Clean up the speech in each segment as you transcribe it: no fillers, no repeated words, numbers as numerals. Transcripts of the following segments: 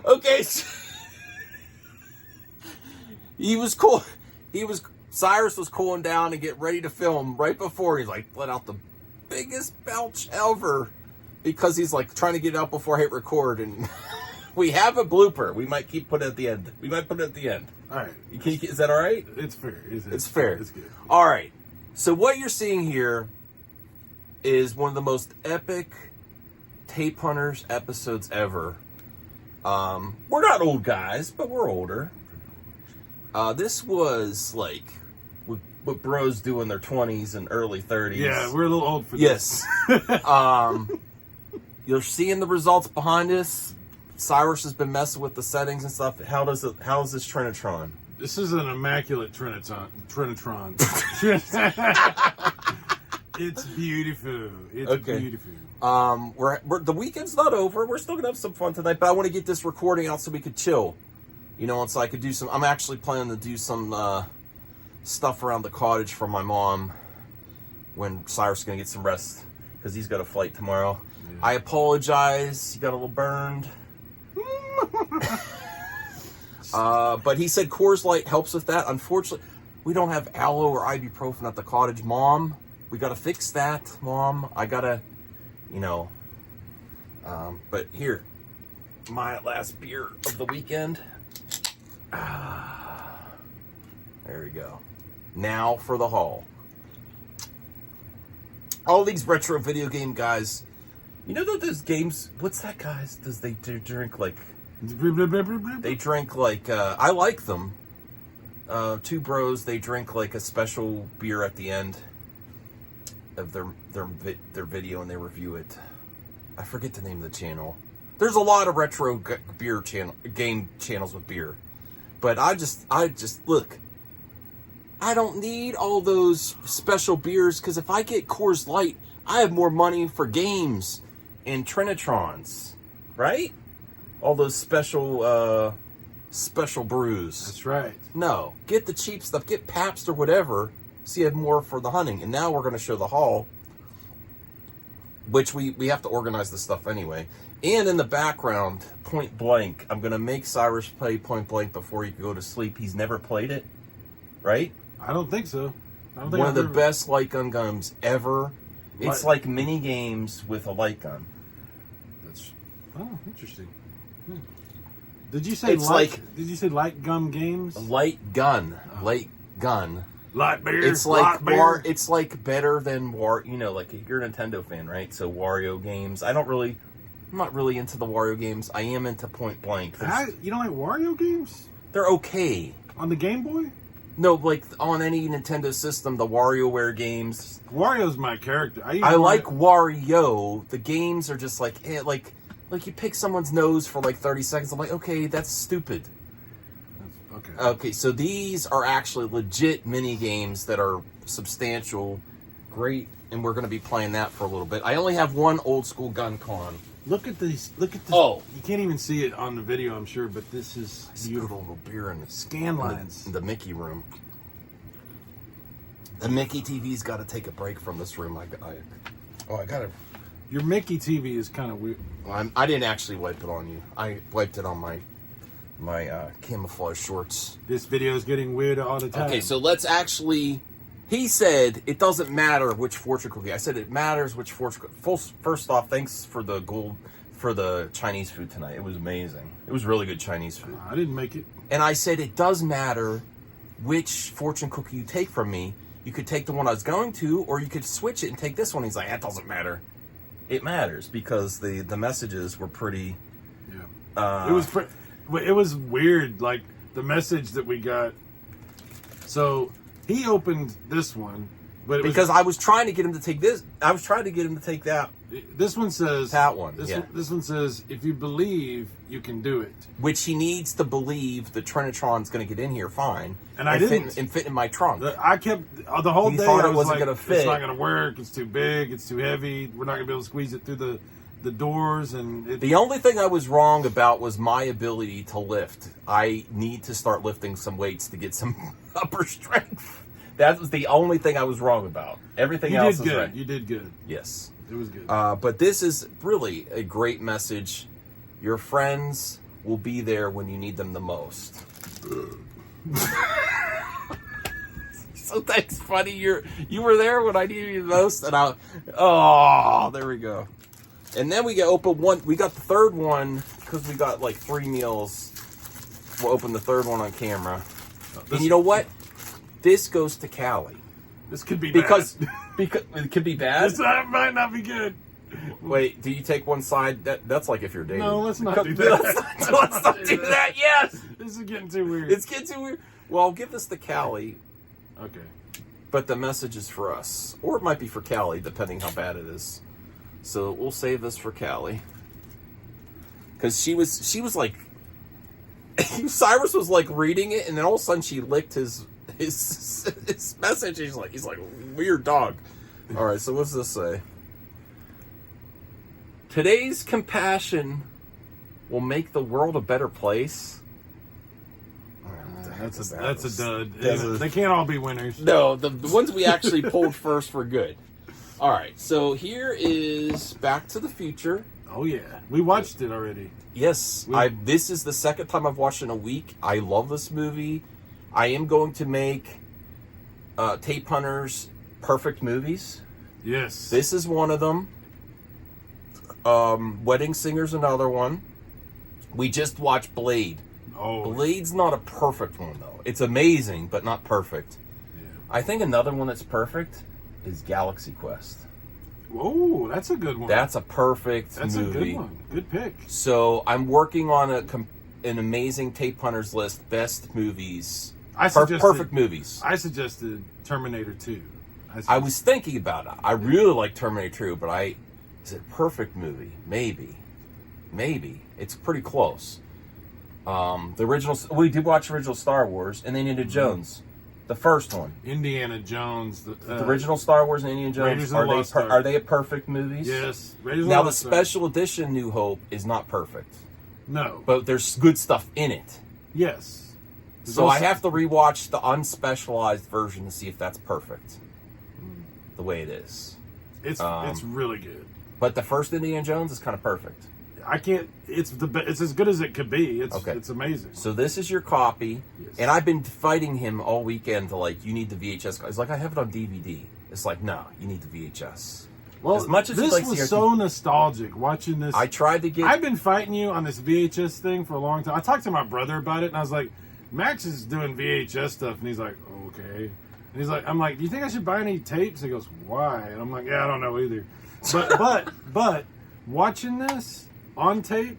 Okay, so he was cool. Cyrus was cooling down and getting ready to film right before he's like let out the biggest belch ever because he's like trying to get it out before I hit record, and we have a blooper. We might put it at the end. All right. Is that all right? It's fair. It's fair. It's good. All right. So what you're seeing here is one of the most epic Tape Hunters episodes ever. We're not old guys, but we're older. This was like what bros do in their 20s and early 30s. Yeah, we're a little old for this. Yes. You're seeing the results behind us. Cyrus has been messing with the settings and stuff. How is this Trinitron? This is an immaculate Trinitron. It's beautiful. It's beautiful. We're the weekend's not over. We're still gonna have some fun tonight, but I want to get this recording out so we could chill. You know, and so I could do some. I'm actually planning to do some stuff around the cottage for my mom when Cyrus is gonna get some rest because he's got a flight tomorrow. Yeah. I apologize. He got a little burned. But he said Coors Light helps with that. Unfortunately, we don't have aloe or ibuprofen at the cottage, Mom. We got to fix that, Mom. I gotta, you know. But here, my last beer of the weekend. There we go. Now for the haul. All these retro video game guys. You know that those games? What's that, guys? They drink like? They drink like. I like them. Two bros. They drink like a special beer at the end of their video, and they review it. I forget the name of the channel. There's a lot of retro game channels with beer, but I just look. I don't need all those special beers because if I get Coors Light, I have more money for games and Trinitrons, right? All those special brews. That's right. No, get the cheap stuff. Get Pabst or whatever. So you have more for the hunting. And now we're going to show the haul, which we have to organize the stuff anyway. And in the background, Point Blank. I'm going to make Cyrus play Point Blank before he can go to sleep. He's never played it, right? I don't think so. One of the best light gun games ever. It's like mini games with a light gun. Interesting. Did you say Did you say light gun games? Light gun. Light gun. Light beer. It's like it's like better than you know, like you're a Nintendo fan, right? So Wario games. I'm not really into the Wario games. I am into Point Blank. You don't like Wario games? They're okay. On the Game Boy? No, like on any Nintendo system, the WarioWare games. Wario's my character. I like Wario. The games are just like you pick someone's nose for like 30 seconds. I'm like, okay, that's stupid. Okay, so these are actually legit mini games that are substantial, great, and we're going to be playing that for a little bit. I only have one old school gun con. Look at these. Look at this. Oh, you can't even see it on the video, I'm sure, but this is beautiful. A little beer in the scan lines in the Mickey room. The Mickey TV's got to take a break from this room. I got to. Your Mickey TV is kind of weird. I didn't actually wipe it on you. I wiped it on my camouflage shorts. This video is getting weirder all the time. Okay, so let's actually. He said it doesn't matter which fortune cookie. I said it matters which fortune cookie. First off, thanks for the Chinese food tonight. It was amazing. It was really good Chinese food. I didn't make it. And I said it does matter which fortune cookie you take from me. You could take the one I was going to, or you could switch it and take this one. He's like, that doesn't matter. It matters because the messages were pretty. Yeah. It was weird, like the message that we got. So he opened this one, but because I was trying to get him to take this. I was trying to get him to take that. This one says that one. This one says, if you believe, you can do it. Which he needs to believe the Trinitron's going to get in here fine. And I didn't. Fit in my trunk. I kept the whole day. Thought I it wasn't going to fit. It's not going to work. It's too big. It's too heavy. We're not going to be able to squeeze it through the doors. And the only thing I was wrong about was my ability to lift. I need to start lifting some weights to get some upper strength. That was the only thing I was wrong about. Everything else is right. You did good. Yes. It was good. But this is really a great message. Your friends will be there when you need them the most. So thanks, buddy. You were there when I needed you the most, and there we go. And then we open one. We got the third one because we got like 3 meals. We'll open the third one on camera. And you know what? This goes to Callie. This could be because bad. because it could be bad. This might not be good. Wait, do you take one side? That's like if you're dating. No, let's not do that. Let's not do that. Yes. This is getting too weird. It's getting too weird. Well, I'll give this to Callie. Okay. But the message is for us, or it might be for Callie, depending how bad it is. So we'll save this for Callie, because she was like, Cyrus was like reading it, and then all of a sudden she licked his message. He's like weird dog. All right, so what's this say? Today's compassion will make the world a better place. That's a dud. They can't all be winners. No, the ones we actually pulled first were good. All right, so here is Back to the Future. Oh yeah, we watched it already. Yes, this is the second time I've watched it in a week. I love this movie. I am going to make Tape Hunters perfect movies. Yes, this is one of them. Wedding Singer's another one. We just watched Blade. Oh, Blade's not a perfect one though. It's amazing, but not perfect. Yeah. I think another one that's perfect is Galaxy Quest. Oh, that's a good one. That's a perfect movie. That's a good one. Good pick. So I'm working on an amazing Tape Hunters list, best movies, perfect movies. I suggested Terminator 2. I was thinking about it. I really like Terminator 2, but is it a perfect movie? Maybe. It's pretty close. The original, we did watch original Star Wars and then Indiana Jones, the first one. Indiana Jones, the original Star Wars and Indiana Jones. Are they perfect movies? Yes. Now the special edition New Hope is not perfect. No, but there's good stuff in it. Yes. So I have to rewatch the unspecialized version to see if that's perfect. The way it is. It's really good. But the first Indiana Jones is kind of perfect. I can't. It's as good as it could be. It's amazing. So this is your copy, yes. And I've been fighting him all weekend to you need the VHS. It's like I have it on DVD. It's like no, you need the VHS. Well, as much as this was so nostalgic watching this. I tried to get. I've been fighting you on this VHS thing for a long time. I talked to my brother about it, and I was like, Max is doing VHS stuff, and he's like, okay. And he's like, I'm like, do you think I should buy any tapes? He goes, why? And I'm like, yeah, I don't know either. But watching this on tape.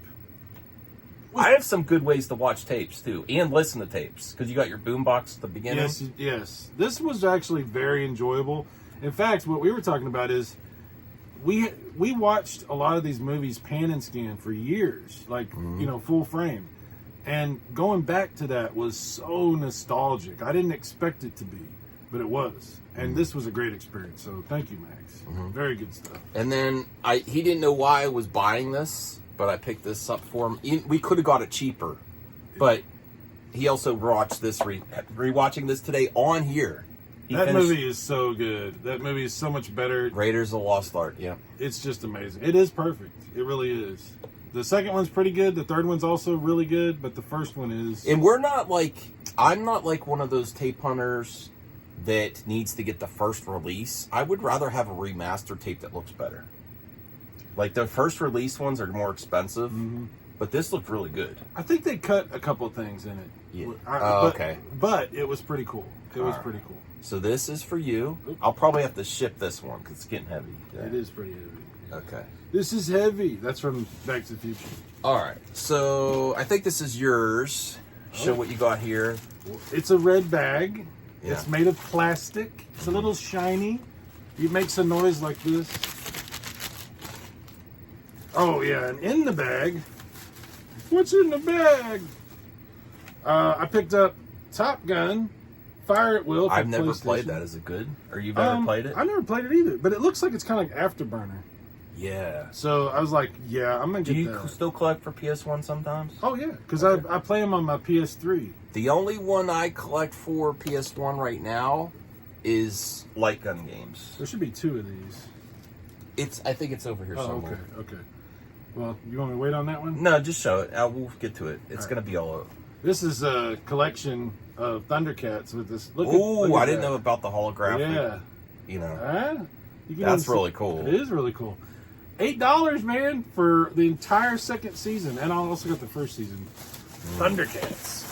I have some good ways to watch tapes too, and listen to tapes because you got your boombox at the beginning. Yes. This was actually very enjoyable. In fact, what we were talking about is we watched a lot of these movies pan and scan for years, full frame, and going back to that was so nostalgic. I didn't expect it to be, but it was, and this was a great experience. So thank you, Max. Very good stuff. And then he didn't know why I was buying this. But I picked this up for him. We could have got it cheaper, but he also watched this, rewatching this today on here. That movie is so good. That movie is so much better. Raiders of the Lost Ark, yeah. It's just amazing. It is perfect. It really is. The second one's pretty good. The third one's also really good, but the first one is... And I'm not like one of those tape hunters that needs to get the first release. I would rather have a remastered tape that looks better. Like, the first release ones are more expensive, but this looked really good. I think they cut a couple things in it. Yeah. Okay. But it was pretty cool. It was pretty cool. So this is for you. I'll probably have to ship this one because it's getting heavy. Yeah. It is pretty heavy. Okay. This is heavy. That's from Back to the Future. All right. So I think this is yours. Show what you got here. It's a red bag. Yeah. It's made of plastic. It's a little shiny. It makes a noise like this. Oh, yeah, and in the bag, what's in the bag? I picked up Top Gun, Fire at Will. I've never played that. Is it good? Or you've never played it? I never played it either, but it looks like it's kind of like Afterburner. Yeah. So I was like, yeah, I'm going to get that. Do you still collect for PS1 sometimes? Oh, yeah, because I play them on my PS3. The only one I collect for PS1 right now is light gun games. There should be 2 of these. I think it's over here somewhere. Okay. Well, you want me to wait on that one? No, just show it. We'll get to it. It's going to be all over. This is a collection of Thundercats with this. Ooh, I didn't know about the holographic. Yeah. You know. You can That's really cool. It is really cool. $8, man, for the entire second season. And I also got the first season. Thundercats.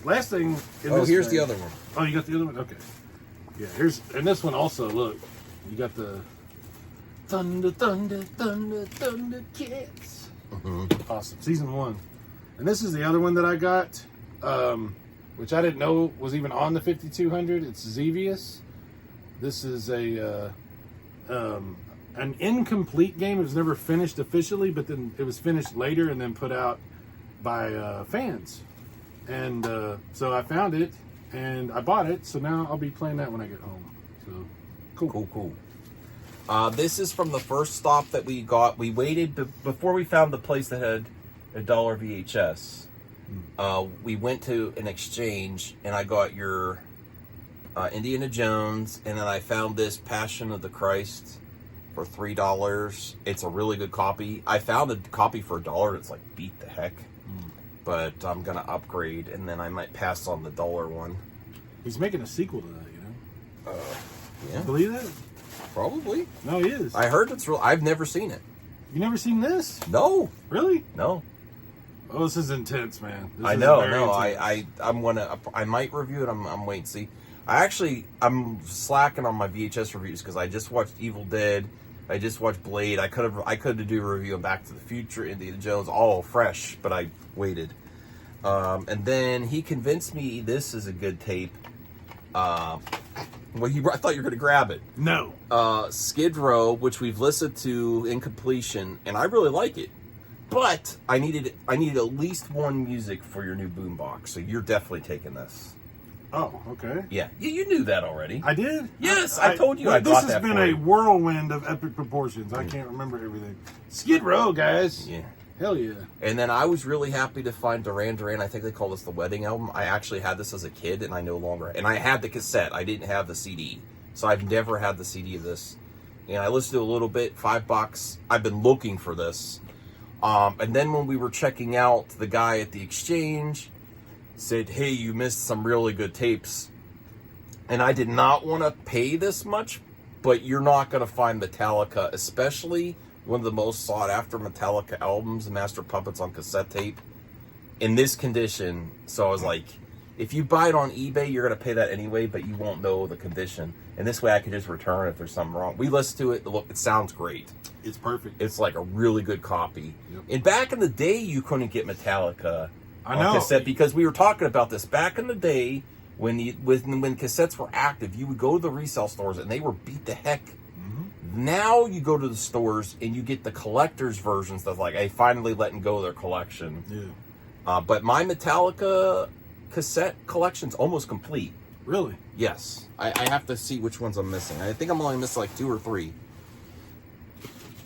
Last thing. Here's the other one. Oh, you got the other one? Okay. Yeah, and this one also, look. You got the Thundercats. Awesome. Season 1. And this is the other one that I got, which I didn't know was even on the 5200. It's Xevious. This is an incomplete game. It was never finished officially, but then it was finished later and then put out by fans. And so I found it and I bought it. So now I'll be playing that when I get home. So Cool. This is from the first stop that we got. We waited before we found the place that had $1 VHS. We went to an exchange and I got your Indiana Jones, and then I found this Passion of the Christ for $3. It's a really good copy. I found a copy for $1. It's like beat the heck. But I'm gonna upgrade, and then I might pass on the $1 one. He's making a sequel to that, you know? Yeah. Believe that? Probably. No, he is. I heard it's real. I've never seen it. You never seen this? No. Really? No. Oh, this is intense, man. This I is know. very No. intense. I might review it. I'm waiting to see. I'm slacking on my VHS reviews because I just watched Evil Dead. I just watched Blade. I could do a review of Back to the Future, Indiana Jones, all fresh, but I waited. And then he convinced me this is a good tape. I thought you were going to grab it. No. Skid Row, which we've listened to in completion, and I really like it. But I needed at least one music for your new boombox, so you're definitely taking this. Oh, okay. Yeah, you knew that already. I did? Yes, I told you I this bought has that been for a you. whirlwind of epic proportions. I can't remember everything. Skid Row, guys. Yeah. Hell yeah. And then I was really happy to find Duran Duran. I think they call this the wedding album. I actually had this as a kid, and I no longer. And I had the cassette. I didn't have the CD, so I've never had the CD of this. And I listened to a little bit. $5. I've been looking for this. And then when we were checking out, the guy at the exchange said, "Hey, you missed some really good tapes." And I did not want to pay this much, but you're not going to find Metallica, especially one of the most sought-after Metallica albums, Master Puppets on cassette tape, in this condition. So I was like, if you buy it on eBay, you're going to pay that anyway, but you won't know the condition. And this way I can just return it if there's something wrong. We listened to it. Look, it sounds great. It's perfect. It's like a really good copy. Yep. And back in the day, you couldn't get Metallica I on know. cassette because we were talking about this. Back in the day, when cassettes were active, you would go to the resale stores and they were beat the heck. Now you go to the stores and you get the collector's versions that's like, hey, finally letting go of their collection. Yeah. But my Metallica cassette collection's almost complete. Really? Yes. I have to see which ones I'm missing. I think I'm only missing like 2 or 3.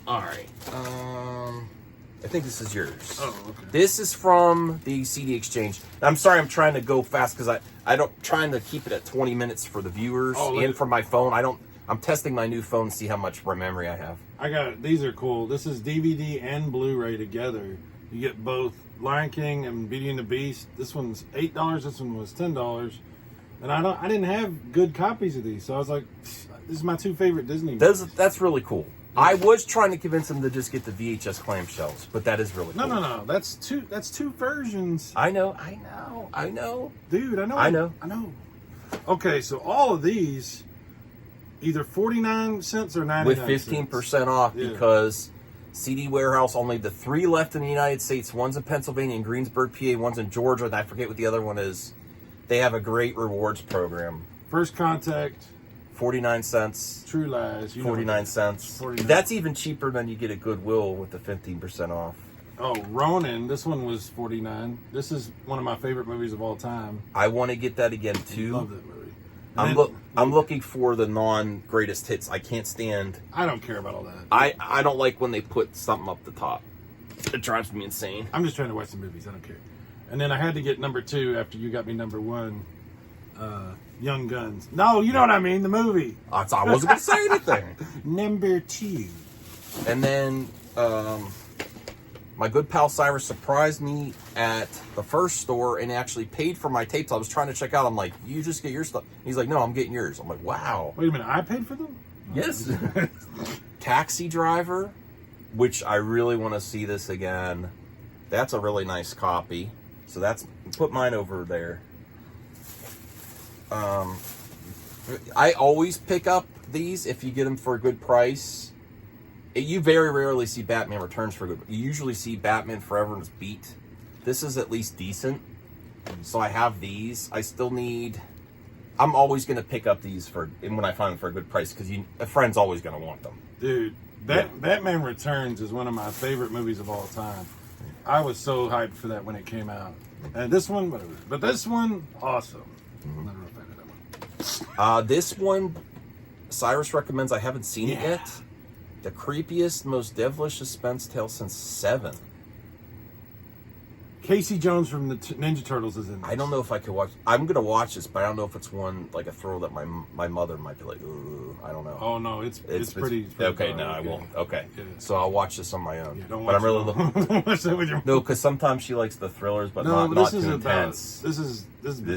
All right. I think this is yours. Oh, okay. This is from the CD Exchange. I'm sorry, I'm trying to go fast because I'm trying to keep it at 20 minutes for the viewers and for my phone. I'm testing my new phone to see how much memory I have. I got it. These are cool. This is DVD and Blu-ray together. You get both Lion King and Beauty and the Beast. This one's $8. This one was $10. And I didn't have good copies of these, so I was like, this is my 2 favorite Disney movies. That's really cool. I was trying to convince them to just get the VHS clamshells, but that is really cool. No. That's two versions. I know. Dude, I know. Okay, so all of these, either 49 cents or 99 with 15% off Yeah. because CD Warehouse only the 3 left in the United States. One's in Pennsylvania and Greensburg, PA. One's in Georgia, and I forget what the other one is. They have a great rewards program. First Contact, 49 cents. True Lies. 49 cents. 49. That's even cheaper than you get at Goodwill with the 15% off. Oh, Ronin. This one was 49. This is one of my favorite movies of all time. I want to get that again too. Love that movie. I'm looking for the non-greatest hits. I can't stand. I don't care about all that. I don't like when they put something up the top. It drives me insane. I'm just trying to watch some movies. I don't care. And then I had to get number 2 after you got me number 1. Young Guns. No, you know what I mean. The movie. I wasn't going to say anything. Number 2. And then My good pal Cyrus surprised me at the first store and actually paid for my tapes. I was trying to check out. I'm like, you just get your stuff. He's like, no, I'm getting yours. I'm like, wow. Wait a minute, I paid for them? Yes. Taxi Driver, which I really want to see this again. That's a really nice copy. So that's, put mine over there. I always pick up these if you get them for a good price. You very rarely see Batman Returns for good. You usually see Batman Forever and is beat. This is at least decent. So I have these. I still need... I'm always going to pick up these for when I find them for a good price because a friend's always going to want them. Dude, Batman Returns is one of my favorite movies of all time. I was so hyped for that when it came out. And this one, whatever. But this one, awesome. I'm not a real fan of that one. This one, Cyrus recommends. I haven't seen it yet. The creepiest, most devilish suspense tale since Seven. Casey Jones from the Ninja Turtles is in this. I don't know if I could watch. I'm gonna watch this, but I don't know if it's one like a throw that my mother might be like, ooh, I don't know. Oh no, it's pretty okay. dark. No, I won't. Okay, yeah. So I'll watch this on my own. Yeah, don't but watch I'm really looking. don't watch that with your. No, because sometimes she likes the thrillers, but no, not this too is intense. This is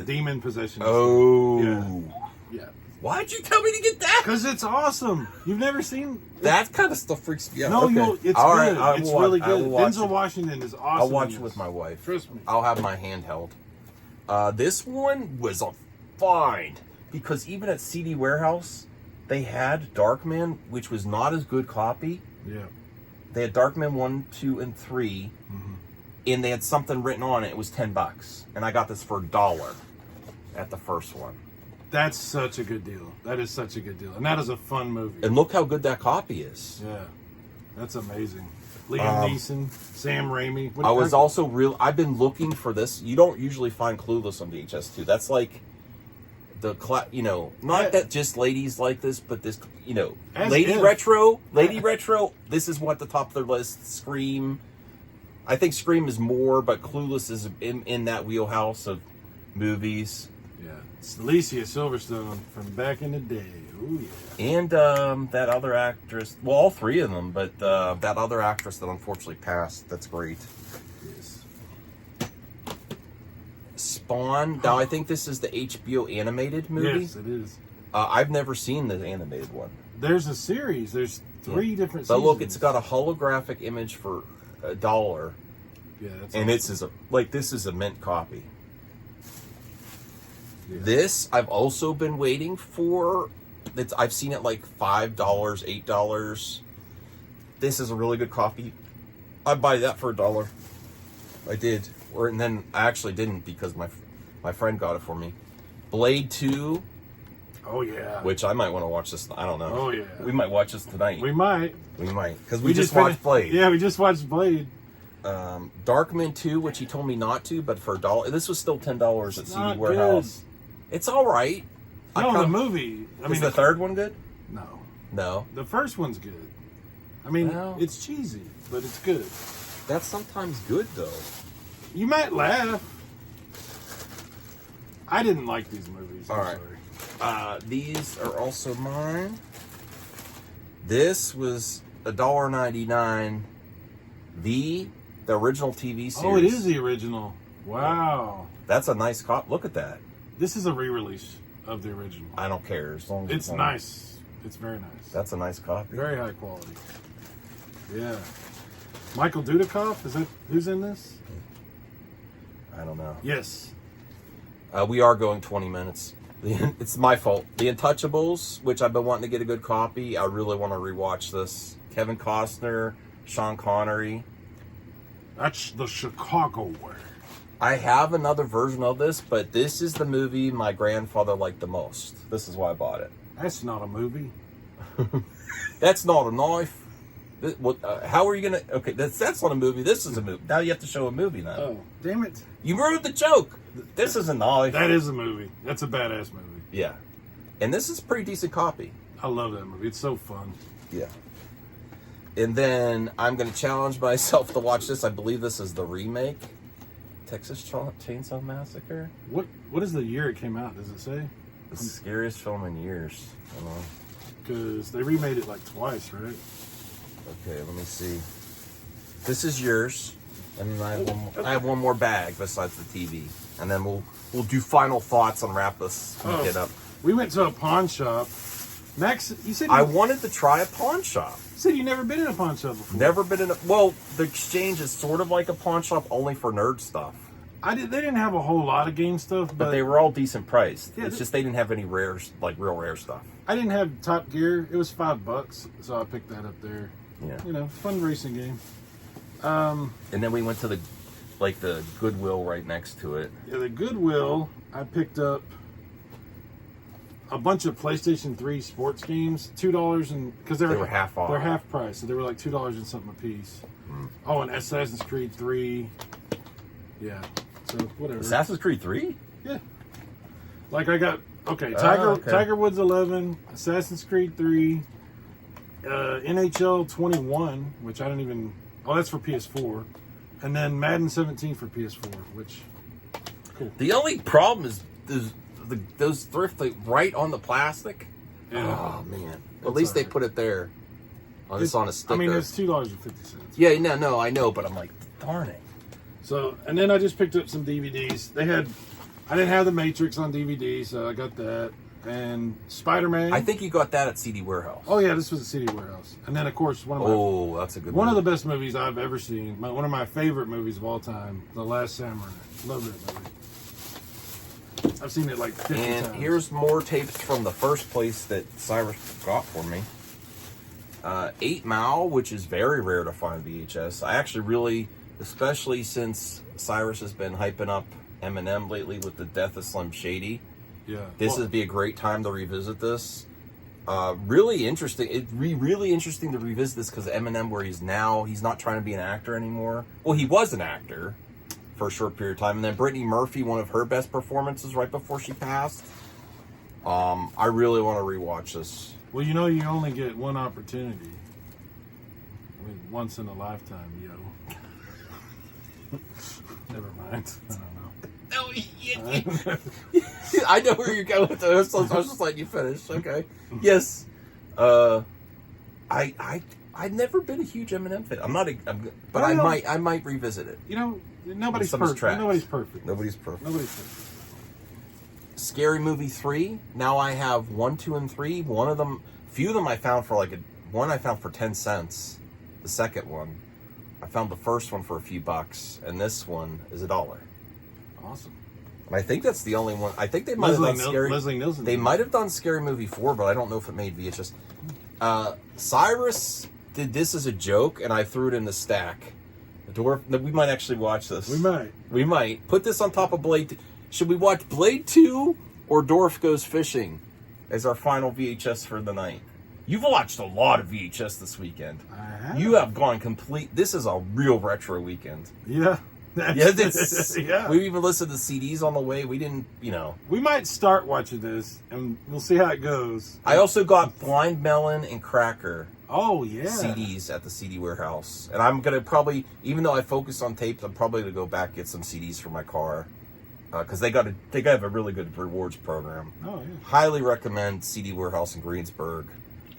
demon possession. Oh, yeah. Why'd you tell me to get that? Because it's awesome. You've never seen that kind of stuff. Freaks me out. No, okay. it's all good. Right, it's really good. Watch Denzel it. Washington is awesome. I'll watch it with my wife. Trust me. I'll have my handheld. This one was a find because even at CD Warehouse, they had Darkman, which was not as good copy. Yeah. They had Darkman 1, 2, and 3, and they had something written on it. It was $10, and I got this for $1 at the first one. That's such a good deal. That is such a good deal, and that is a fun movie. And look how good that copy is. Yeah, that's amazing. Liam Neeson, Sam Raimi. I've been looking for this. You don't usually find Clueless on VHS 2. That's like not that just ladies like this, but this, Lady Retro. This is what the top of their list. Scream. I think Scream is more, but Clueless is in that wheelhouse of movies. Yeah, it's Alicia Silverstone from back in the day. Oh yeah. And that other actress. Well, all three of them, but that other actress that unfortunately passed. That's great. Yes. Spawn. Now I think this is the HBO animated movie. Yes, it is. I've never seen the animated one. There's a series. There's 3 different But seasons. look, it's got a holographic image for $1. Yeah, that's and awesome. this is a mint copy. Yeah. This I've also been waiting for. I've seen it like $5, $8. This is a really good copy. I'd buy that for $1. I did, and then I actually didn't because my friend got it for me. Blade 2. Oh yeah. Which I might want to watch this. I don't know. Oh yeah. We might watch this tonight. We might because we just watched Blade. Yeah, we just watched Blade. Darkman 2, which he told me not to, but for $1, this was still $10 at CD Warehouse. Good. It's all right. No, the movie. Is the third one good? No. The first one's good. I mean, Well, it's cheesy, but it's good. That's sometimes good though. You might laugh. I didn't like these movies. All right. Sorry. These are also mine. This was $1.99. The original TV series. Oh, it is the original. Wow. That's a nice cop. Look at that. This is a re-release of the original. I don't care as long as It's nice. It's very nice. That's a nice copy. Very high quality. Yeah. Michael Dudikoff, is that who's in this? I don't know. Yes. We are going 20 minutes. It's my fault. The Untouchables, which I've been wanting to get a good copy. I really want to rewatch this. Kevin Costner, Sean Connery. That's the Chicago way. I have another version of this, but this is the movie my grandfather liked the most. This is why I bought it. That's not a movie. That's not a knife. How are you gonna? Okay, that's not a movie. This is a movie. Now you have to show a movie now. Oh, damn it! You ruined the joke. This is a knife. That is a movie. That's a badass movie. Yeah, and this is a pretty decent copy. I love that movie. It's so fun. Yeah. And then I'm gonna challenge myself to watch this. I believe this is the remake, Texas Chainsaw Massacre. What is the year it came out? Does it say? The scariest film in years. I don't know. Because they remade it like twice, right? Okay, let me see. This is yours, and I have one more bag besides the TV, and then we'll do final thoughts and wrap this get up. We went to a pawn shop. Max, you said I wanted to try a pawn shop. You said you've never been in a pawn shop before. Never been in a... Well, the Exchange is sort of like a pawn shop, only for nerd stuff. They didn't have a whole lot of game stuff, but they were all decent priced. Yeah, it's just they didn't have any rare, like real rare stuff. I didn't have Top Gear. It was $5, so I picked that up there. Yeah. You know, fun racing game. And then we went to the Goodwill right next to it. Yeah, the Goodwill, I picked up a bunch of PlayStation 3 sports games, $2, and because they were half off. They're half price, so they were like $2 and something a piece. Oh, and Assassin's Creed 3. Yeah, so whatever. Assassin's Creed 3? Yeah. Like I got Tiger Woods 11, Assassin's Creed 3, NHL 21, which I don't even. Oh, that's for PS4, and then Madden 17 for PS4, which. Cool. The only problem is those thrift right on the plastic. Yeah. Oh man! At least they put it there. It's on a sticker. I mean, it's $2.50. Yeah, no, I know, but I'm like, darn it. So, and then I just picked up some DVDs. I didn't have The Matrix on DVD, so I got that. And Spider-Man. I think you got that at CD Warehouse. Oh yeah, this was a CD Warehouse. And then of course that's a good one of the best movies I've ever seen. One of my favorite movies of all time, The Last Samurai. Love that movie. I've seen it like 50 times. And here's more tapes from the first place that Cyrus got for me. 8 Mile, which is very rare to find VHS. I actually really, especially since Cyrus has been hyping up Eminem lately with the death of Slim Shady. Yeah, this would be a great time to revisit this. Really interesting. It'd be really interesting to revisit this because Eminem, where he's not trying to be an actor anymore. Well, he was an actor for a short period of time, and then Brittany Murphy, one of her best performances right before she passed. I really want to rewatch this. Well, you know, you only get one opportunity. I mean, once in a lifetime, yo. Never mind. I don't know. No, I know where you're going with this. So I was just letting you finish. Okay. Yes. I've never been a huge Eminem fan. I'm not, but I might revisit it. You know, nobody's perfect. Nobody's perfect. Nobody's perfect. Scary Movie 3. Now I have 1, 2, and 3. Few of them I found for one I found for 10 cents. The second one, I found the first one for a few bucks, and this one is $1. Awesome. And I think that's the only one. I think they might have done Scary. Leslie Nielsen. They might have done Scary Movie 4, but I don't know if it made VHS. Cyrus did this as a joke, and I threw it in the stack. We might actually watch this. We might put this on top of Blade. Should we watch Blade 2 or Dorf Goes Fishing as our final VHS for the night? You've watched a lot of VHS this weekend. I have. You have gone complete. This is a real retro weekend. Yeah. Yeah. We even listened to CDs on the way. We didn't, We might start watching this, and we'll see how it goes. I also got Blind Melon and Cracker. Oh, yeah. CDs at the CD Warehouse. And I'm going to probably, even though I focus on tapes, I'm probably going to go back and get some CDs for my car. Because they have a really good rewards program. Oh, yeah. Highly recommend CD Warehouse in Greensburg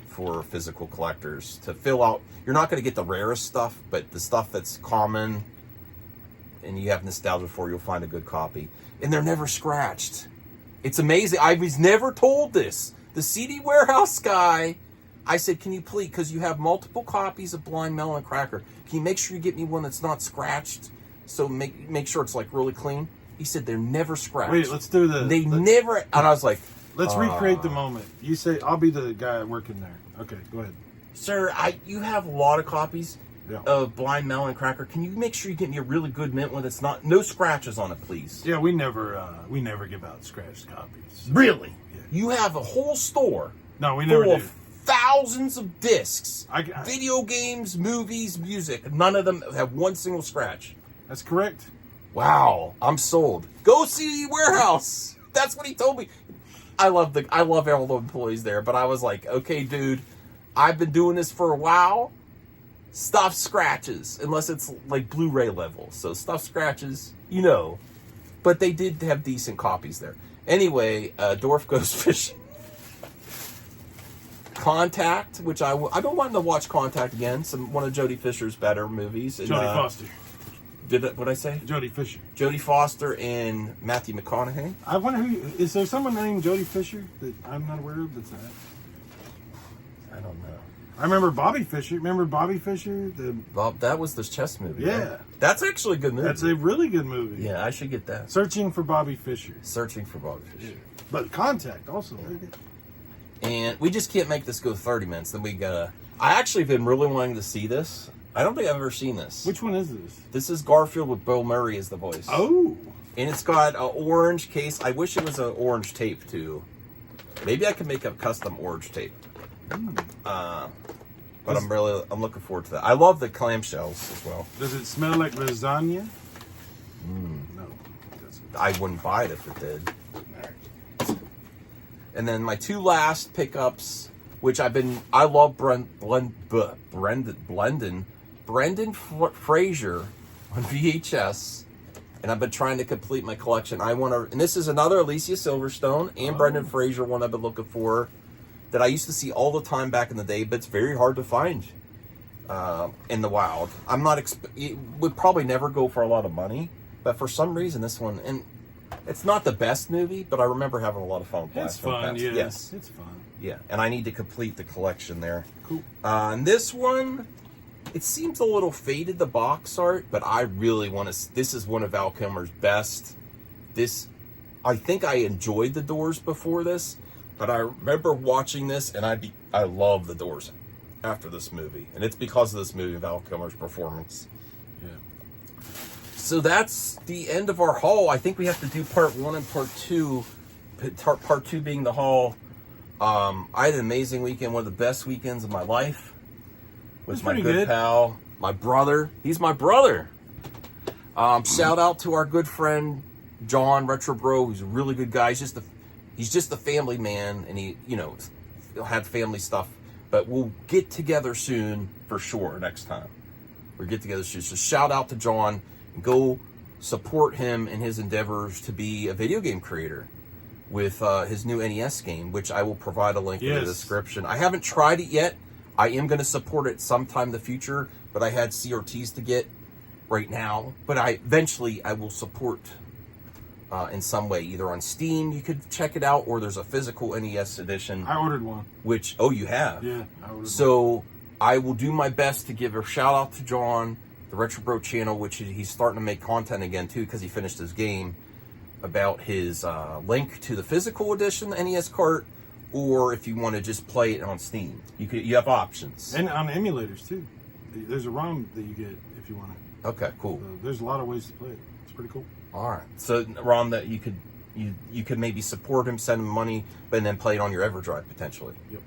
for physical collectors to fill out. You're not going to get the rarest stuff, but the stuff that's common and you have nostalgia for, you'll find a good copy. And they're never scratched. It's amazing. I was never told this. The CD Warehouse guy, I said, can you please, because you have multiple copies of Blind Melon and Cracker, can you make sure you get me one that's not scratched? So make sure it's like really clean. He said they're never scratched. Wait, let's do the... never... And I was like... Let's recreate the moment. You say, I'll be the guy working there. Okay, go ahead. Sir, you have a lot of copies of Blind Melon and Cracker. Can you make sure you get me a really good mint one that's not... No scratches on it, please. Yeah, we never give out scratched copies. Really? Yeah. You have a whole store... No, we never full do. Of thousands of discs. Video games, movies, music. None of them have one single scratch. That's correct. Wow, I'm sold. Go CD Warehouse. That's what he told me. I love all the employees there, but I was like, okay, dude, I've been doing this for a while. Stuff scratches, unless it's like Blu-ray level. So stuff scratches, But they did have decent copies there. Anyway, Dorf Goes Fishing. Contact, which I've been wanting to watch Contact again. One of Jodie Fisher's better movies. Jodie Foster. What'd I say? Jodie Fisher. Jodie Foster and Matthew McConaughey. I wonder is there someone named Jodie Fisher that I'm not aware of that's that? I don't know. I remember Bobby Fischer. Remember Bobby Fischer? That was this chess movie. Yeah. Right? That's actually a good movie. That's a really good movie. Yeah, I should get that. Searching for Bobby Fischer. Searching for Bobby Fischer. Yeah. But Contact also. And we just can't make this go 30 minutes. Then we gotta. I actually have been really wanting to see this. I don't think I've ever seen this. Which one is this? This is Garfield with Bill Murray as the voice. Oh. And it's got an orange case. I wish it was an orange tape too. Maybe I could make a custom orange tape. But I'm looking forward to that. I love the clamshells as well. Does it smell like lasagna? No. I wouldn't buy it if it did. And then my two last pickups, which I love Brendan Fraser on VHS, and I've been trying to complete my collection. And this is another Alicia Silverstone and Brendan Fraser one I've been looking for that I used to see all the time back in the day, but it's very hard to find in the wild. It would probably never go for a lot of money, but for some reason this one, and it's not the best movie, but I remember having a lot of fun. It's fun, yeah. Yes. It's fun. Yeah, and I need to complete the collection there. Cool. And this one, it seems a little faded, the box art, but I really want to. This is one of Val Kilmer's best. I think I enjoyed The Doors before this, but I remember watching this, and I love The Doors after this movie, and it's because of this movie, Val Kilmer's performance. Yeah. So that's the end of our haul. I think we have to do part 1 and part 2. Part 2 being the haul. I had an amazing weekend, one of the best weekends of my life. With my good pal, my brother. He's my brother. Shout out to our good friend John Retro Bro, who's a really good guy. He's just a family man, and he'll have family stuff. But we'll get together soon for sure next time. We'll get together soon. So shout out to John and go support him in his endeavors to be a video game creator with his new NES game, which I will provide a link in the description. I haven't tried it yet. I am going to support it sometime in the future, but I had CRTs to get right now. But eventually I will support in some way, either on Steam, you could check it out, or there's a physical NES edition. I ordered one. You have? Yeah, I ordered one. I will do my best to give a shout out to John, the Retro Bro channel, which he's starting to make content again too, because he finished his game, about his link to the physical edition NES cart, or if you want to just play it on Steam. You have options. And on emulators too. There's a ROM that you get if you want it. Okay, cool. So there's a lot of ways to play it. It's pretty cool. All right. So ROM that you could maybe support him, send him money, but then play it on your EverDrive potentially. Yep.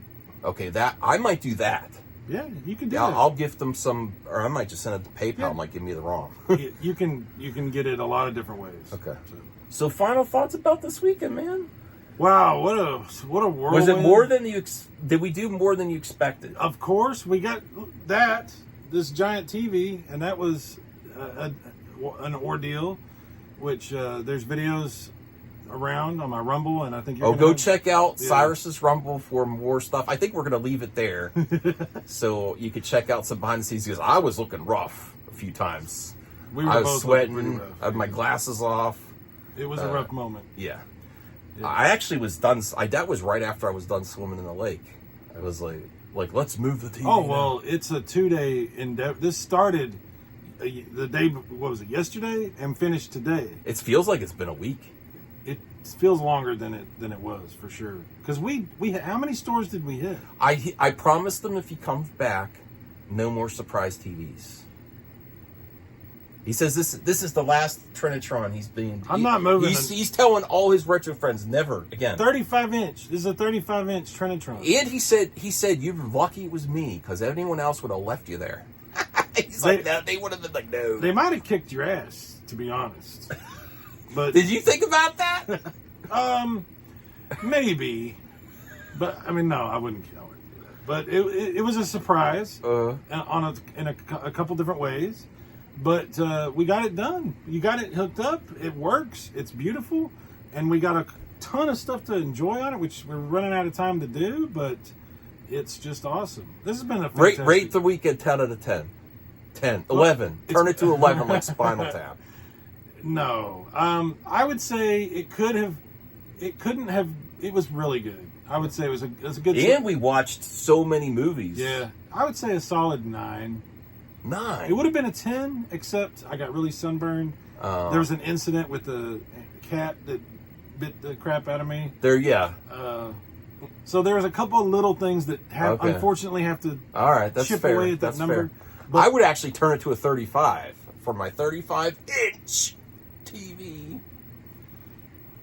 Okay, I might do that. Yeah, you can do that. I'll gift them some, or I might just send it to PayPal. Yeah. Might give me the ROM. you can get it a lot of different ways. Okay. So final thoughts about this weekend, man. Wow, what a whirlwind. Was it more than did we do more than you expected? Of course, we got this giant TV, and that was an ordeal, which there's videos around on my Rumble, and I think go check out Cyrus's Rumble for more stuff. I think we're going to leave it there so you could check out some behind the scenes, because I was looking rough a few times. I was sweating, I had my glasses off. It was a rough moment. Yeah. I actually was done. That was right after I was done swimming in the lake. I was like, let's move the TV. Oh, well, it's a 2-day endeavor. This started the day, what was it, yesterday, and finished today. It feels like it's been a week. It feels longer than it was, for sure. Because we how many stores did we hit? I promised them if he comes back, no more surprise TVs. He says this is the last Trinitron he's been. I'm not moving. He's telling all his retro friends never again. 35-inch. This is a 35-inch Trinitron. And he said you're lucky it was me, because anyone else would have left you there. He's they would have been like, no. They might have kicked your ass, to be honest. But did you think about that? Maybe, but I mean, no, I wouldn't do that. But it was a surprise in a couple different ways. But we got it done. You got it hooked up. It works. It's beautiful. And we got a ton of stuff to enjoy on it, which we're running out of time to do. But it's just awesome. This has been a Rate fantastic... the weekend 10 out of 10. 10. 11. Turn it to 11 like Spinal Tap. No. I would say it couldn't have, it was really good. I would say it was a good And we watched so many movies. Yeah. I would say a solid 9. 9. It would have been a 10, except I got really sunburned. There was an incident with the cat that bit the crap out of me. So there was a couple of little things that unfortunately have to all right, that's chip fair. away at that that's number. Fair. But I would actually turn it to a 35 for my 35-inch TV,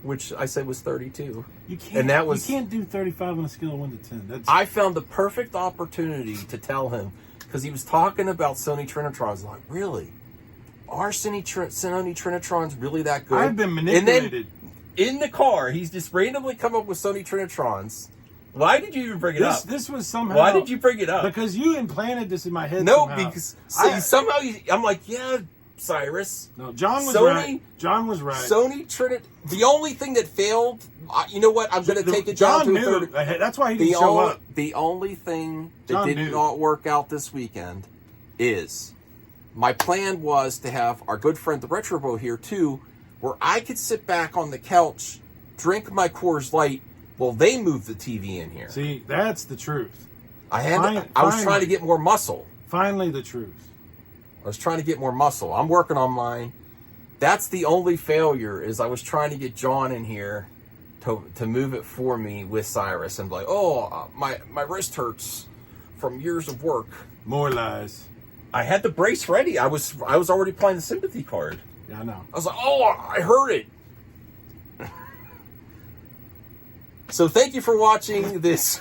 which I said was 32. You can't, and that was, you can't do 35 on a scale of 1 to 10. I found the perfect opportunity to tell him, because he was talking about Sony Trinitrons. Like, really? Are Sony Trinitrons really that good? I've been manipulated. And then in the car, he's just randomly come up with Sony Trinitrons. Why did you even bring it up? This was somehow... Why did you bring it up? Because you implanted this in my head No, somehow. because I'm like, yeah, Cyrus. No, John was right. John was right. Sony Trinit. The only thing that failed, you know what? I'm going to take it down to a 30. That's why he didn't show up. The only thing that John did knew. not work out this weekend is my plan was to have our good friend the Retro Bow here too, where I could sit back on the couch, drink my Coors Light while they move the TV in here. See, that's the truth. I was trying to get more muscle. Finally, the truth. I was trying to get more muscle. I'm working on mine. That's the only failure, is I was trying to get John in here to move it for me with Cyrus and be like, my wrist hurts from years of work. More lies. I had the brace ready. I was already playing the sympathy card. Yeah, I know. I was like, I heard it. So thank you for watching this.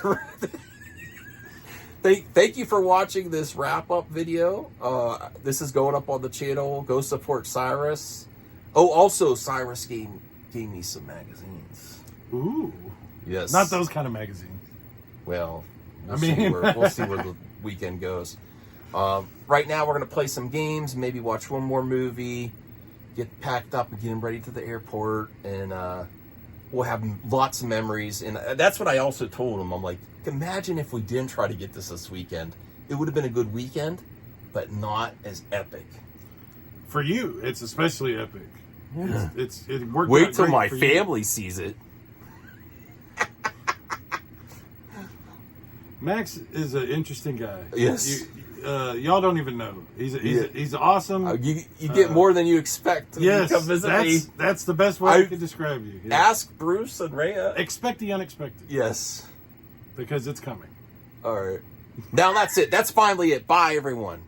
Thank you for watching this wrap-up video. This is going up on the channel. Go support Cyrus. Oh, also, Cyrus gave me some magazines. Ooh. Yes. Not those kind of magazines. Well, we'll see where the weekend goes. Right now, we're going to play some games, maybe watch one more movie, get packed up and get ready to the airport, and we'll have lots of memories. And that's what I also told him. I'm like, imagine if we didn't try to get this weekend. It would have been a good weekend, but not as epic. For you, it's especially epic. Yeah. It worked. Wait out till great my for family sees it. Max is an interesting guy. Yes. Y'all don't even know. He's awesome. You get more than you expect. Yes, come visit me. That's the best way I can describe you. Yeah. Ask Bruce and Rhea. Expect the unexpected. Yes. Because it's coming. All right. Now that's it. That's finally it. Bye, everyone.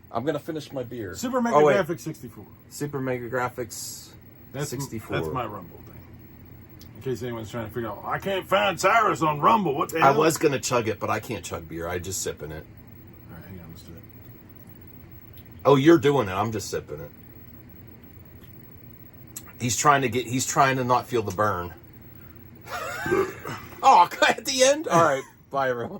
I'm going to finish my beer. Super Mega Graphics 64. Super Mega Graphics 64. That's my Rumble thing. In case anyone's trying to figure out, I can't find Cyrus on Rumble. What the hell? I was going to chug it, but I can't chug beer. I just sip in it. All right, hang on. Let's do it. Oh, you're doing it. I'm just sipping it. He's trying to not feel the burn. Oh, at the end? All right. Bye, everyone.